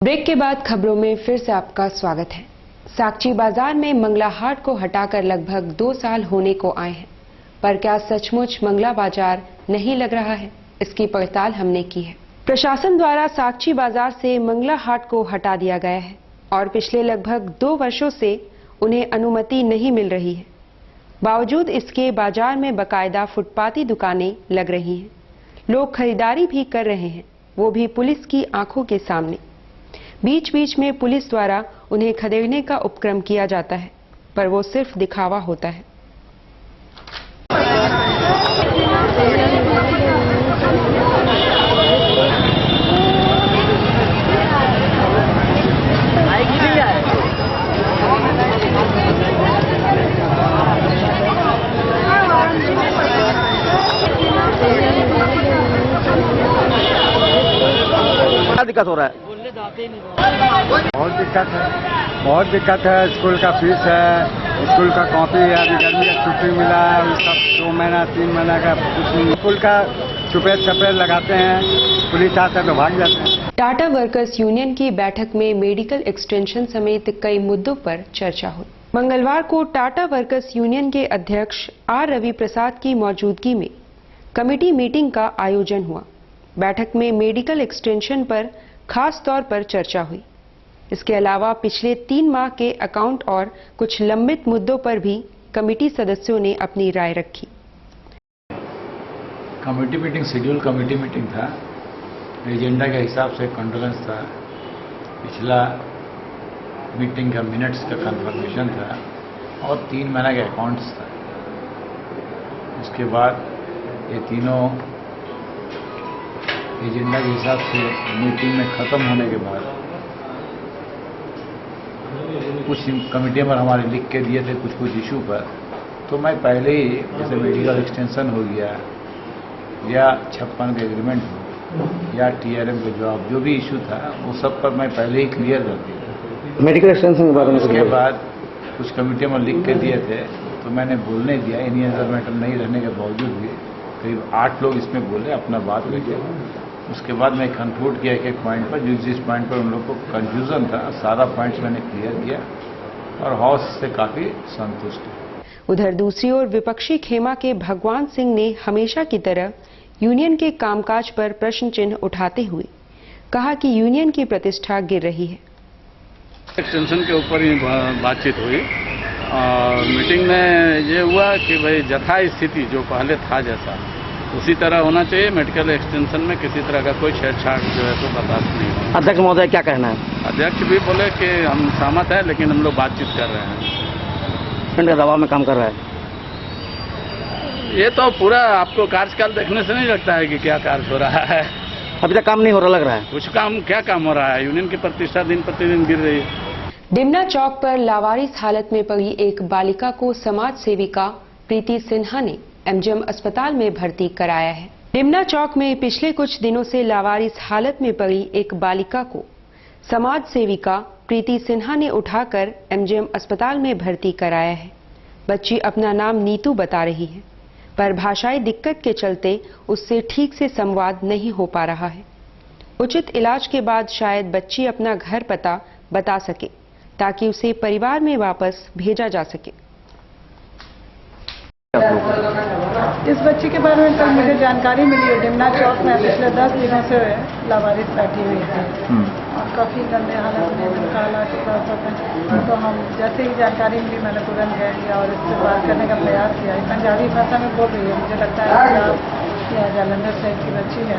Break के बाद खबरों में फिर से आपका स्वागत है। साकची बाजार में मंगला हाट को हटाकर लगभग 2 साल होने को आए हैं, पर क्या सचमुच मंगला बाजार नहीं लग रहा है? इसकी पड़ताल हमने की है। प्रशासन द्वारा साकची बाजार से मंगला हाट को हटा दिया गया है और पिछले लगभग 2 वर्षों से उन्हें अनुमति नहीं मिल रही है। बावजूद इसके बाजार में बाकायदा फुटपाती दुकानें लग रही हैं, लोग खरीदारी भी कर रहे हैं, वो भी पुलिस की आंखों के सामने। बीच बीच में पुलिस द्वारा उन्हें खदेड़ने का उपक्रम किया जाता है, पर वो सिर्फ दिखावा होता है। क्या दिक्कत हो रहा है? बहुत दिक्कत है। स्कूल का फीस है, स्कूल का कॉपी है, अभी गर्मी का छुट्टी मिला है, उसका 2 महीना 3 महीना का कुछ स्कूल का छुपेद छपेद लगाते हैं, पुलिस आते हैं तो भाग जाते हैं। टाटा वर्कर्स यूनियन की बैठक में मेडिकल एक्सटेंशन समेत कई मुद्दों पर चर्चा हुई। मंगलवार को टाटा वर्कर्स यूनियन के अध्यक्ष आर रवि प्रसाद की मौजूदगी में कमेटी मीटिंग का आयोजन हुआ। बैठक में मेडिकल एक्सटेंशन पर खास तौर पर चर्चा हुई। इसके अलावा पिछले 3 माह के अकाउंट और कुछ लंबित मुद्दों पर भी कमेटी सदस्यों ने अपनी राय रखी। Committee meeting schedule committee meeting था, एजेंडा के हिसाब से कंडोलेंस था, पिछला मीटिंग का मिनट्स का कंफर्मेशन था और 3 महीने के अकाउंट्स था। उसके बाद ये तीनों एजेंडा के हिसाब से मीटिंग में ख़त्म होने के बाद कुछ कमेटियों पर हमारे लिख के दिए थे कुछ इशू पर, तो मैं पहले ही जैसे मेडिकल एक्सटेंशन हो गया या 56 का एग्रीमेंट हो या TRM का जवाब जो भी इशू था वो सब पर मैं पहले ही क्लियर कर दिया। मेडिकल एक्सटेंशन के बारे में उसके बाद कुछ कमेटियों में लिख के दिए थे तो मैंने बोलने दिया। एनी अदर मैटर नहीं रहने के बावजूद भी करीब 8 लोग इसमें बोले, अपना बात रखे। उसके बाद मैं कंक्लूड किया एक पॉइंट पर, जिस पॉइंट पर उन लोग को कंफ्यूजन था, सारा पॉइंट्स मैंने क्लियर किया और हाउस से काफ़ी संतुष्ट है। उधर दूसरी ओर विपक्षी खेमा के भगवान सिंह ने हमेशा की तरह यूनियन के कामकाज पर प्रश्न चिन्ह उठाते हुए कहा कि यूनियन की प्रतिष्ठा गिर रही है। एक्सटेंशन के ऊपर ही बातचीत हुई और मीटिंग में ये हुआ कि भाई यथा स्थिति जो पहले था जैसा उसी तरह होना चाहिए। मेडिकल एक्सटेंशन में किसी तरह का कोई छेड़छाड़ जो है तो बर्दाश्त नहीं होगा। अध्यक्ष महोदय क्या कहना है? अध्यक्ष भी बोले कि हम सहमत हैं, लेकिन हम लोग बातचीत कर रहे हैं। का दबाव में काम कर रहा है। ये तो पूरा आपको कार्यकाल देखने से नहीं लगता है कि क्या कार्य हो रहा है। अभी तक काम नहीं हो रहा लग रहा है। कुछ काम क्या काम हो रहा है? यूनियन की प्रतिष्ठा दिन प्रतिदिन गिर रही है। डिमना चौक पर लावारिस हालत में पड़ी एक बालिका को समाज सेविका प्रीति सिन्हा ने MGM अस्पताल में भर्ती कराया है। डिमना चौक में पिछले कुछ दिनों से लावारिस हालत में पड़ी एक बालिका को समाज सेविका प्रीति सिन्हा ने उठाकर MGM अस्पताल में भर्ती कराया है। बच्ची अपना नाम नीतू बता रही है, पर भाषाई दिक्कत के चलते उससे ठीक से संवाद नहीं हो पा रहा है। उचित इलाज के बाद शायद बच्ची अपना घर पता बता सके ताकि उसे परिवार में वापस भेजा जा सके। इस बच्ची के बारे में कल मुझे जानकारी मिली है। डिमना चौक में पिछले 10 दिनों से लावारिस बैठी हुई थी और काफ़ी गंदे हालत में उनका हालात है। तो हम जैसे ही जानकारी मिली मैंने तुरंत गए लिया और इससे बात करने का प्रयास किया। पंजाबी भाषा में बोल रही है, मुझे लगता है पंजाब या जालंधर साइड की बच्ची है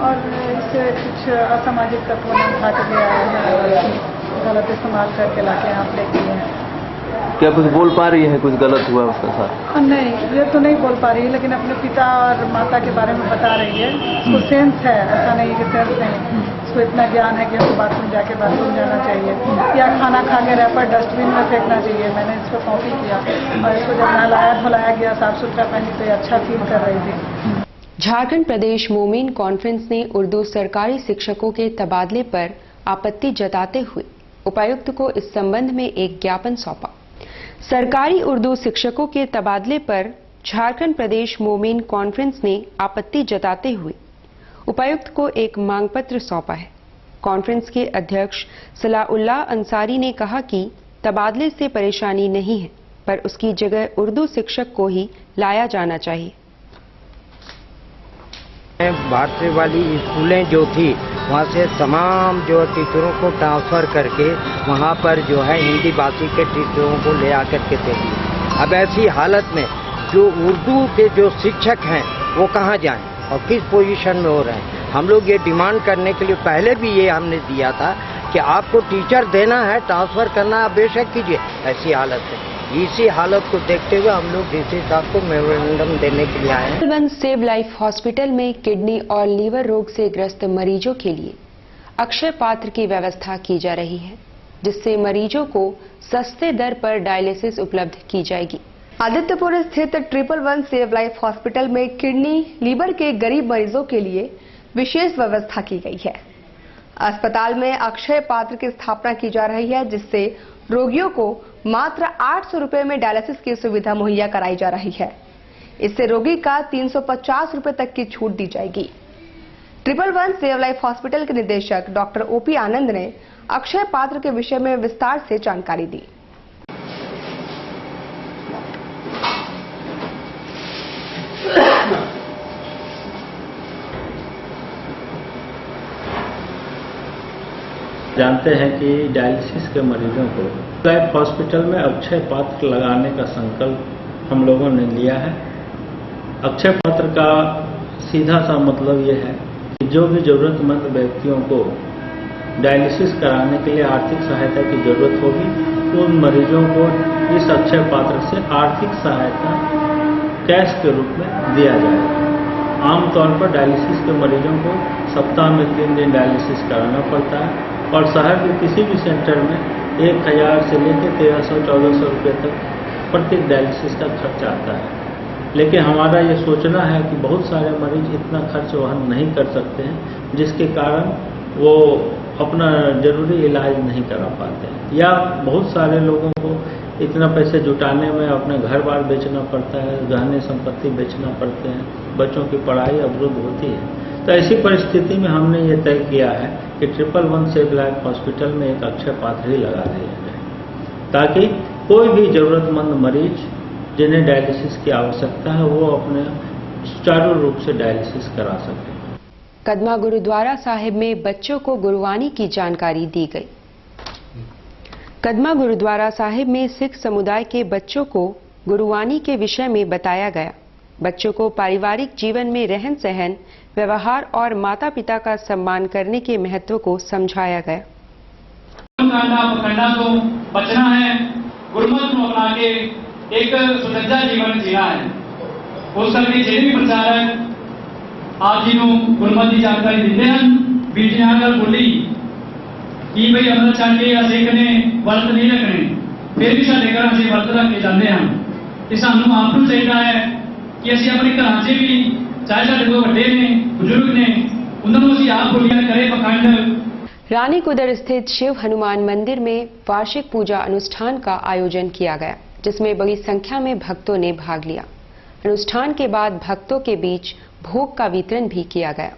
और इससे कुछ असामाजिक तत्वों ने उठा के ले आया है, गलत इस्तेमाल करके लाके यहाँ लेके गए हैं। क्या कुछ बोल पा रही है? कुछ गलत हुआ उसके साथ? नहीं, ये तो नहीं बोल पा रही है, लेकिन अपने पिता और माता के बारे में बता रही है। उसको सेंस है, ऐसा नहीं कि सेंस नहीं, उसको इतना ज्ञान है कि उसको बाथरूम जाके बाथरूम जाना चाहिए या खाना खा के रैपर डस्टबिन में फेंकना चाहिए। मैंने इसको कॉपी किया और इसको जब नहलाया धुलाया गया, साफ सुथरा पहनी तो अच्छा फील कर रही थी। झारखंड प्रदेश मोमीन कॉन्फ्रेंस ने उर्दू सरकारी शिक्षकों के तबादले पर आपत्ति जताते हुए उपायुक्त को इस संबंध में एक ज्ञापन सौंपा। सरकारी उर्दू शिक्षकों के तबादले पर झारखंड प्रदेश मोमीन कॉन्फ्रेंस ने आपत्ति जताते हुए उपायुक्त को एक मांग पत्र सौंपा है। कॉन्फ्रेंस के अध्यक्ष सलाउल्लाह अंसारी ने कहा कि तबादले से परेशानी नहीं है, पर उसकी जगह उर्दू शिक्षक को ही लाया जाना चाहिए। बाहर वाली स्कूलें जो थी वहाँ से तमाम जो टीचरों को ट्रांसफ़र करके वहाँ पर जो है हिंदी भाषी के टीचरों को ले आकर के दे दी। अब ऐसी हालत में जो उर्दू के जो शिक्षक हैं वो कहाँ जाएं और किस पोजीशन में हो रहे हैं। हम लोग ये डिमांड करने के लिए पहले भी ये हमने दिया था कि आपको टीचर देना है, ट्रांसफ़र करना आप बेशक कीजिए। ऐसी हालत है, इसी हालत को देखते हुए हम लोग डीसी साहब को मेमोरेंडम देने के लिए आए हैं। सेव लाइफ हॉस्पिटल में किडनी और लीवर रोग से ग्रस्त मरीजों के लिए अक्षय पात्र की व्यवस्था की जा रही है, जिससे मरीजों को सस्ते दर पर डायलिसिस उपलब्ध की जाएगी। आदित्यपुर स्थित 111 सेव लाइफ हॉस्पिटल में किडनी लीवर के गरीब मरीजों के लिए विशेष व्यवस्था की गई है। अस्पताल में अक्षय पात्र की स्थापना की जा रही है, जिससे रोगियों को मात्र 800 रुपए में डायलिसिस की सुविधा मुहैया कराई जा रही है। इससे रोगी का 350 रुपए तक की छूट दी जाएगी। 111 सेव लाइफ हॉस्पिटल के निदेशक डॉक्टर ओपी आनंद ने अक्षय पात्र के विषय में विस्तार से जानकारी दी। जानते हैं कि डायलिसिस के मरीजों को लाइफ हॉस्पिटल में अक्षय पात्र लगाने का संकल्प हम लोगों ने लिया है। अक्षय पात्र का सीधा सा मतलब ये है कि जो भी जरूरतमंद व्यक्तियों को डायलिसिस कराने के लिए आर्थिक सहायता की जरूरत होगी, उन मरीजों को इस अक्षय पात्र से आर्थिक सहायता कैश के रूप में दिया जाएगा। आमतौर पर डायलिसिस के मरीजों को सप्ताह में 3 दिन डायलिसिस कराना पड़ता है और शहर के किसी भी सेंटर में 1000 से लेकर 1300-1400 रुपये तक प्रत्येक डायलिसिस का खर्च आता है। लेकिन हमारा ये सोचना है कि बहुत सारे मरीज इतना खर्च वहन नहीं कर सकते हैं, जिसके कारण वो अपना जरूरी इलाज नहीं करा पाते हैं, या बहुत सारे लोगों को इतना पैसे जुटाने में अपने घर बार बेचना पड़ता है, गहने संपत्ति बेचना पड़ते हैं, बच्चों की पढ़ाई अवरुद्ध होती है। तो ऐसी परिस्थिति में हमने ये तय किया है कि 111 सेव लाइफ हॉस्पिटल में एक अक्षय पात्र ही लगा दिया जाए, ताकि कोई भी जरूरतमंद मरीज जिन्हें डायलिसिस की आवश्यकता है वो अपने सुचारू रूप से डायलिसिस करा सके। कदमा गुरुद्वारा साहिब में बच्चों को गुरुवाणी की जानकारी दी गई। कदमा गुरुद्वारा साहिब में सिख समुदाय के बच्चों को गुरुवाणी के विषय में बताया गया। बच्चों को पारिवारिक जीवन में रहन सहन, व्यवहार और माता पिता का सम्मान करने के महत्व को समझाया गया। पखंडा तो बचना है, गुरमत को अपना के एक सुसज्जा जीवन जीना है। उस करके जिन्हें भी प्रचारक आप जी गुरमत की जानकारी देते हैं, बीच में आकर बोली कि भाई अमृत छड़ के सिख ने वर्त नहीं रखने, फिर भी साढ़े घर से वर्त रख के जाते हैं। तो सानू आप चाहिए है कि असं अपने घर से भी चाहे साढ़े कोई वड्डे ने बुजुर्ग ने उन्होंने असं आप बोलियां करें पखंड। रानी कुदर स्थित शिव हनुमान मंदिर में वार्षिक पूजा अनुष्ठान का आयोजन किया गया, जिसमें बड़ी संख्या में भक्तों ने भाग लिया। अनुष्ठान के बाद भक्तों के बीच भोग का वितरण भी किया गया।